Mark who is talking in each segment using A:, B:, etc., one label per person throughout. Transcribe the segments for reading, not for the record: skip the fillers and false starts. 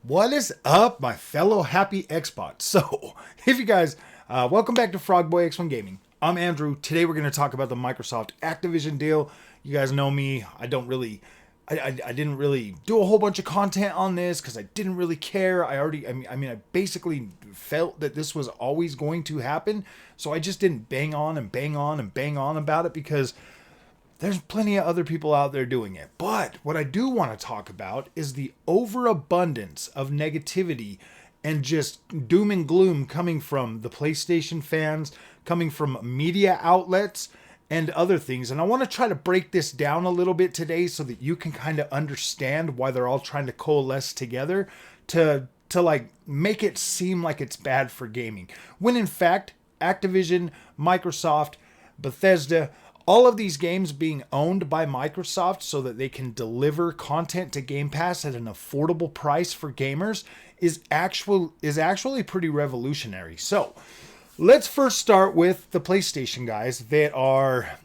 A: What is up, my fellow happy Xbots? So, if you guys, welcome back to Frogboy X1 Gaming. I'm Andrew. Today we're going to talk about the Microsoft Activision deal. You guys know me. I didn't really do a whole bunch of content on this because I didn't really care. I basically felt that this was always going to happen. So I just didn't bang on about it because there's plenty of other people out there doing it. But what I do want to talk about is the overabundance of negativity and just doom and gloom coming from the PlayStation fans, coming from media outlets, and other things. And I want to try to break this down a little bit today so that you can kind of understand why they're all trying to coalesce together to like make it seem like it's bad for gaming. When in fact, Activision, Microsoft, Bethesda, all of these games being owned by Microsoft so that they can deliver content to Game Pass at an affordable price for gamers is actually pretty revolutionary. So, let's first start with the PlayStation guys that are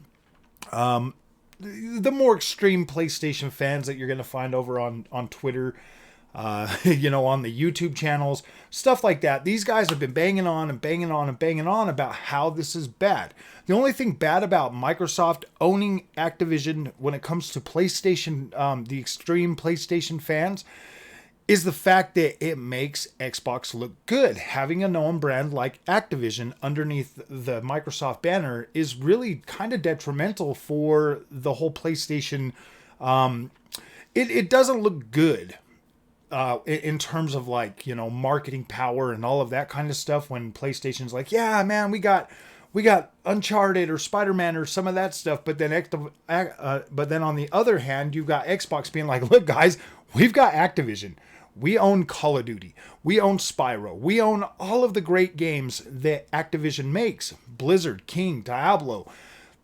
A: the more extreme PlayStation fans that you're going to find over on Twitter, on the YouTube channels, stuff like that. These guys have been banging on about how this is bad. The only thing bad about Microsoft owning Activision when it comes to PlayStation, the extreme PlayStation fans, is the fact that it makes Xbox look good. Having a known brand like Activision underneath the Microsoft banner is really kind of detrimental for the whole PlayStation. It doesn't look good. In terms of marketing power and all of that kind of stuff, when PlayStation's like, yeah, man, we got Uncharted or Spider-Man or some of that stuff, but then on the other hand, you've got Xbox being like, look, guys, we've got Activision. We own Call of Duty. We own Spyro. We own all of the great games that Activision makes. Blizzard, King, Diablo.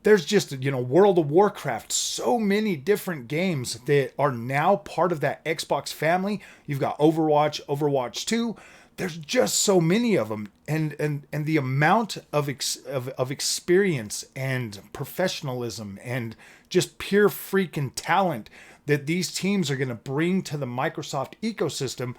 A: There's just, World of Warcraft, so many different games that are now part of that Xbox family. You've got Overwatch, Overwatch 2. There's just so many of them. And the amount of experience and professionalism and just pure freaking talent that these teams are going to bring to the Microsoft ecosystem,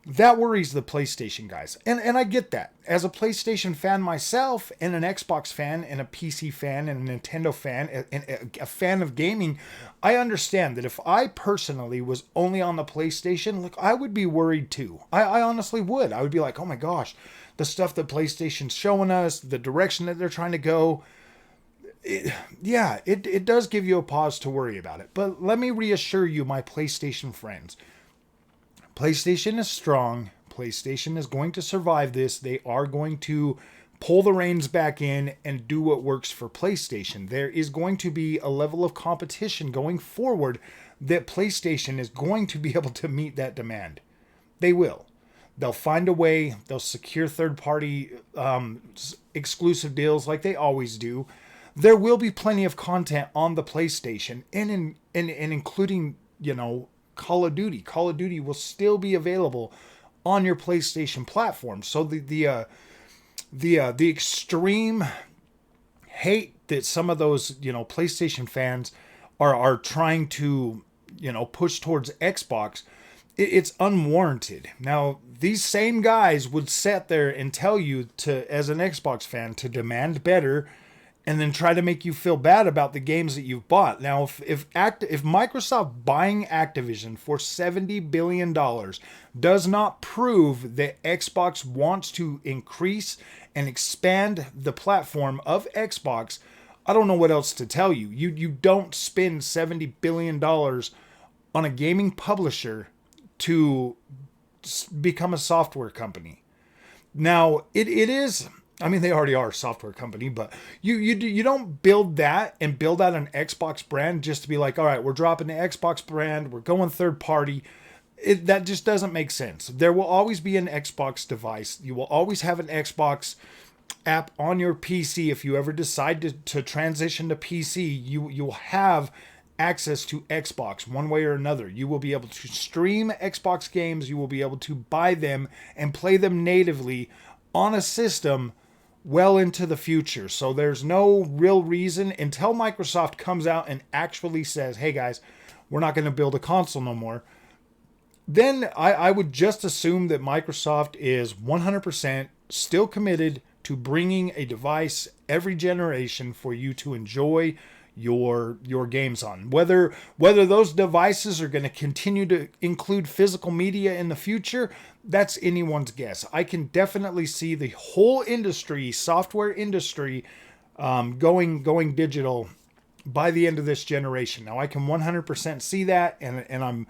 A: that worries the PlayStation guys. And I get that. As a PlayStation fan myself, and an Xbox fan, and a PC fan, and a Nintendo fan, and a fan of gaming, I understand that if I personally was only on the PlayStation, look, I would be worried too. I honestly would. I would be like, oh my gosh, the stuff that PlayStation's showing us, the direction that they're trying to go, it does give you a pause to worry about it. But let me reassure you, my PlayStation friends, PlayStation is strong. PlayStation is going to survive this. They are going to pull the reins back in and do what works for PlayStation. There is going to be a level of competition going forward that PlayStation is going to be able to meet that demand. They will. They'll find a way. They'll secure third-party exclusive deals like they always do. There will be plenty of content on the PlayStation, and including, Call of Duty. Call of Duty will still be available on your PlayStation platform. So the extreme hate that some of those PlayStation fans are trying to push towards Xbox, it's unwarranted. Now these same guys would sit there and tell you to, as an Xbox fan, to demand better, and then try to make you feel bad about the games that you've bought. Now, if Microsoft buying Activision for $70 billion does not prove that Xbox wants to increase and expand the platform of Xbox, I don't know what else to tell you. You don't spend $70 billion on a gaming publisher to become a software company. Now, it is... they already are a software company, but you don't build that and build out an Xbox brand just to be like, all right, we're dropping the Xbox brand, we're going third party. That just doesn't make sense. There will always be an Xbox device. You will always have an Xbox app on your PC. If you ever decide to transition to PC, you will have access to Xbox one way or another. You will be able to stream Xbox games. You will be able to buy them and play them natively on a system well into the future. So there's no real reason until Microsoft comes out and actually says, hey guys, we're not going to build a console no more. then I would just assume that Microsoft is 100% still committed to bringing a device every generation for you to enjoy your games on. Whether those devices are going to continue to include physical media in the future, that's anyone's guess. I can definitely see the whole industry, software industry, going digital by the end of this generation. Now I can 100% see that, and I'm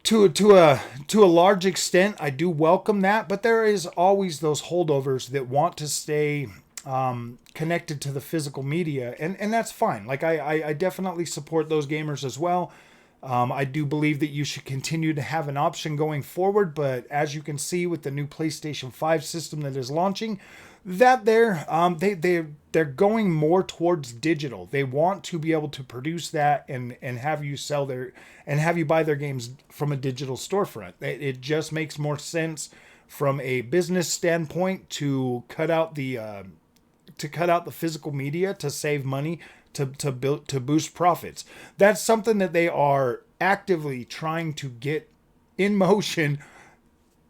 A: to a large extent, I do welcome that, but there is always those holdovers that want to stay connected to the physical media, and that's fine. Like I definitely support those gamers as well. I do believe that you should continue to have an option going forward, but as you can see with the new PlayStation 5 system that is launching, that they're going more towards digital. They want to be able to produce that and have you sell and have you buy their games from a digital storefront. It just makes more sense from a business standpoint to cut out the physical media to save money, to boost profits. That's something that they are actively trying to get in motion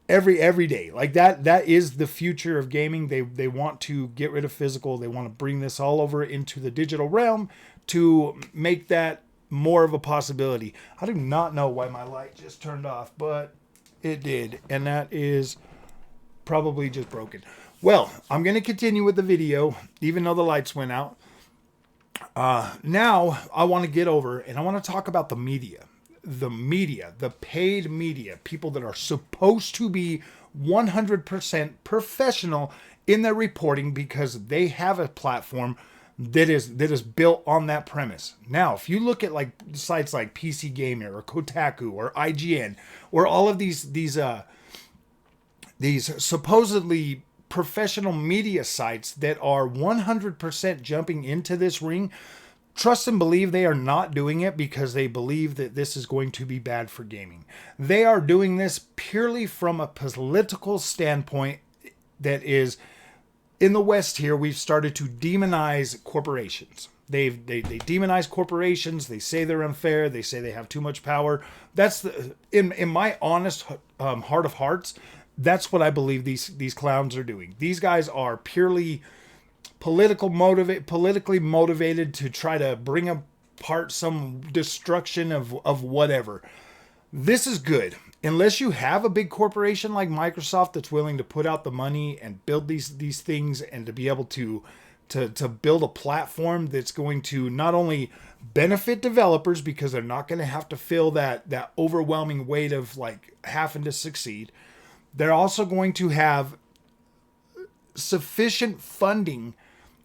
A: every day. Like that is the future of gaming. They want to get rid of physical. They want to bring this all over into the digital realm to make that more of a possibility. I do not know why my light just turned off, but it did, and that is probably just broken. Well, I'm going to continue with the video even though the lights went out. Now I want to get over and I want to talk about the media, the paid media, people that are supposed to be 100% professional in their reporting because they have a platform that is built on that premise. Now, if you look at like sites like PC Gamer or Kotaku or IGN or all of these supposedly professional media sites that are 100% jumping into this ring, trust and believe they are not doing it because they believe that this is going to be bad for gaming. They are doing this purely from a political standpoint that is, in the West here, we've started to demonize corporations. They demonize corporations. They say they're unfair. They say they have too much power. That's in my honest heart of hearts, that's what I believe these clowns are doing. These guys are purely politically motivated to try to bring apart some destruction of whatever. This is good. Unless you have a big corporation like Microsoft that's willing to put out the money and build these things and to be able to build a platform that's going to not only benefit developers because they're not going to have to feel that overwhelming weight of like having to succeed. They're also going to have sufficient funding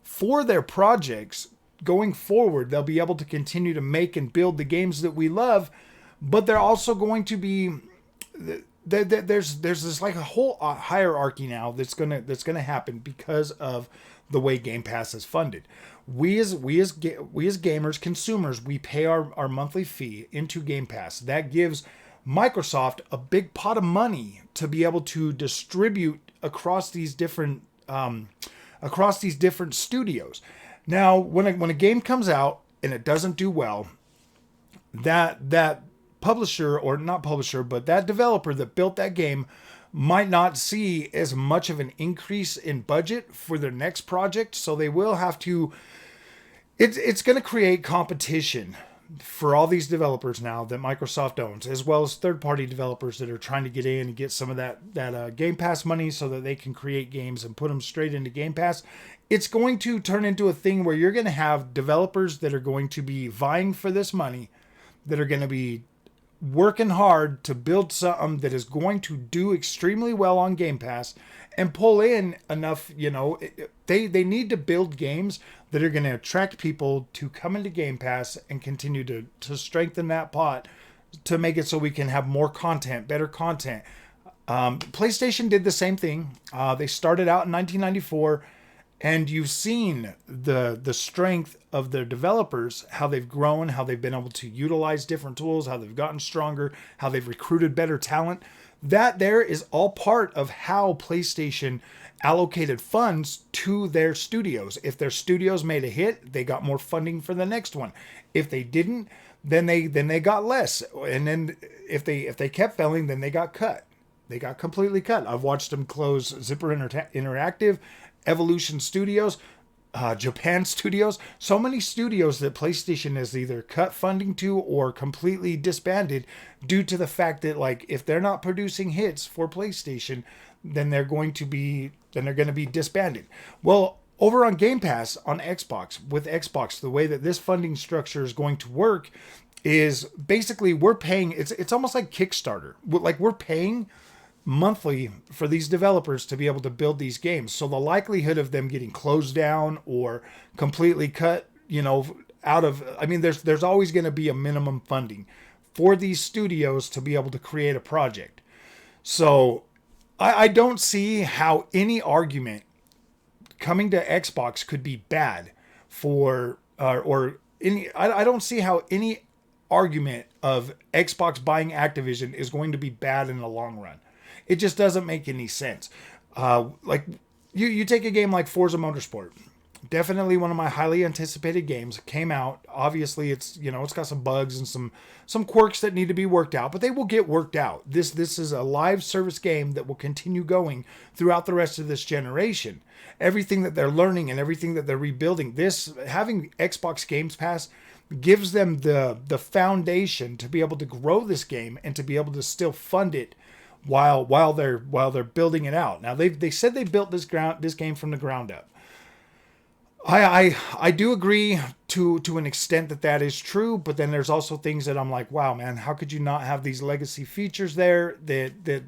A: for their projects going forward. They'll be able to continue to make and build the games that we love, but they're also going to be there's this like a whole hierarchy now that's gonna happen because of the way Game Pass is funded. We as gamers, consumers, we pay our monthly fee into Game Pass. That gives Microsoft a big pot of money to be able to distribute across these different studios. Now, when a game comes out and it doesn't do well, that publisher, or not publisher, but that developer that built that game might not see as much of an increase in budget for their next project, so they will have to. It's going to create competition for all these developers now that Microsoft owns, as well as third-party developers that are trying to get in and get some of that Game Pass money so that they can create games and put them straight into Game Pass. It's going to turn into a thing where you're going to have developers that are going to be vying for this money, that are going to be working hard to build something that is going to do extremely well on Game Pass and pull in enough, they need to build games that are going to attract people to come into Game Pass and continue to strengthen that pot to make it so we can have more content, better content. PlayStation did the same thing. They started out in 1994, and you've seen the strength of their developers, how they've grown, how they've been able to utilize different tools, how they've gotten stronger, how they've recruited better talent. That there is all part of how PlayStation allocated funds to their studios. If their studios made a hit, they got more funding for the next one. If they didn't, then they got less. And then if they kept failing, then they got cut. They got completely cut. I've watched them close Zipper Interactive, Evolution Studios, Japan Studios. So many studios that PlayStation has either cut funding to or completely disbanded due to the fact that, like, if they're not producing hits for PlayStation, then they're going to be disbanded. Well, over on Game Pass on Xbox, with Xbox, the way that this funding structure is going to work is basically we're paying. It's almost like Kickstarter. Like, we're paying monthly for these developers to be able to build these games. So the likelihood of them getting closed down or completely cut, out of, I mean, there's always going to be a minimum funding for these studios to be able to create a project. So I don't see how any argument coming to Xbox could be bad for, or any, I don't see how any argument of Xbox buying Activision is going to be bad in the long run. It just doesn't make any sense. Like, you take a game like Forza Motorsport. Definitely one of my highly anticipated games. Came out. Obviously, it's got some bugs and some quirks that need to be worked out, but they will get worked out. This is a live service game that will continue going throughout the rest of this generation. Everything that they're learning and everything that they're rebuilding, having Xbox Games Pass gives them the foundation to be able to grow this game and to be able to still fund it while they're building it out. Now they said they built this game from the ground up. I do agree to an extent that is true, but then there's also things that I'm like, wow, man, how could you not have these legacy features there that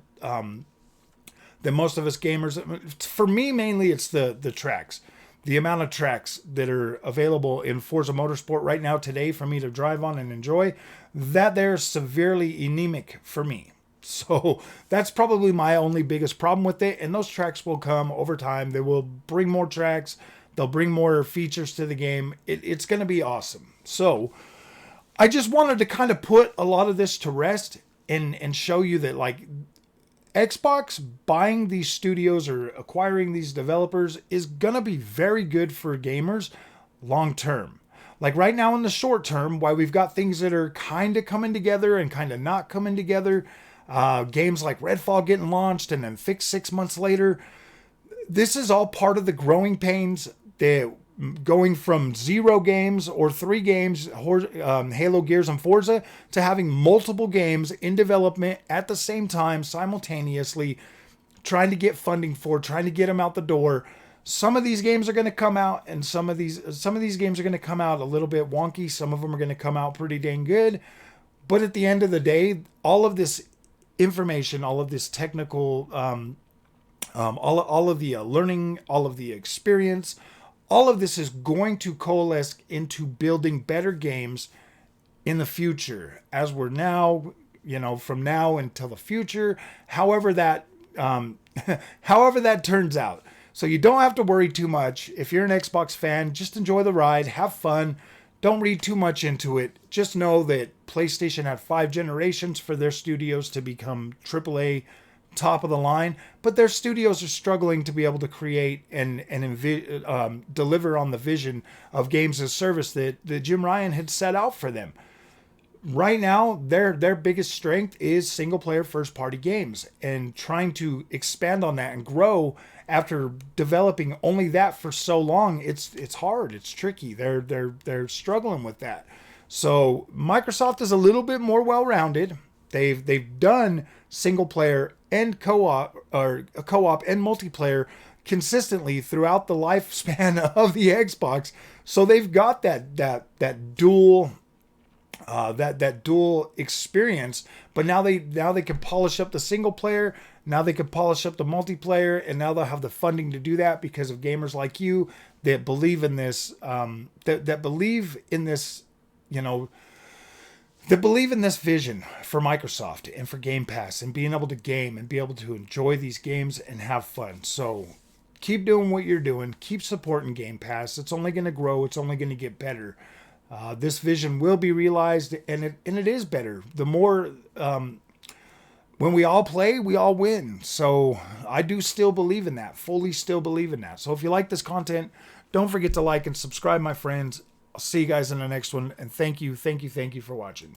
A: most of us gamers, for me mainly it's the tracks. The amount of tracks that are available in Forza Motorsport right now today for me to drive on and enjoy, that they're severely anemic for me. So that's probably my only biggest problem with it. And those tracks will come over time. They will bring more tracks. They'll bring more features to the game. It's going to be awesome. So I just wanted to kind of put a lot of this to rest and show you that, like, Xbox buying these studios or acquiring these developers is going to be very good for gamers long term. Like, right now in the short term, while we've got things that are kind of coming together and kind of not coming together, games like Redfall getting launched and then fixed 6 months later. This is all part of the growing pains that going from 0 games or 3 games, Halo, Gears, and Forza, to having multiple games in development at the same time, simultaneously, trying to get funding for, trying to get them out the door. Some of these games are going to come out, and some of these games are going to come out a little bit wonky. Some of them are going to come out pretty dang good. But at the end of the day, all of this information, all of this technical, all of the learning, all of the experience, all of this is going to coalesce into building better games in the future, as we're now, from now until the future, however that turns out. So you don't have to worry too much. If you're an Xbox fan, just enjoy the ride, have fun. Don't read too much into it. Just know that PlayStation had 5 generations for their studios to become AAA top of the line, but their studios are struggling to be able to create and deliver on the vision of games as service that Jim Ryan had set out for them. Right now, their biggest strength is single player first party games, and trying to expand on that and grow after developing only that for so long, it's hard, it's tricky. They're struggling with that. So Microsoft is a little bit more well-rounded. They've done single player and co-op and multiplayer consistently throughout the lifespan of the Xbox. So they've got that dual experience, but now they can polish up the single player. Now they can polish up the multiplayer, and now they'll have the funding to do that because of gamers like you that believe in this, that believe in this, that believe in this vision for Microsoft and for Game Pass and being able to game and be able to enjoy these games and have fun. So keep doing what you're doing. Keep supporting Game Pass. It's only going to grow. It's only going to get better. This vision will be realized, and it is better. The more, when we all play, we all win. So I do still believe in that, fully still believe in that. So if you like this content, don't forget to like and subscribe, my friends. I'll see you guys in the next one. And thank you for watching.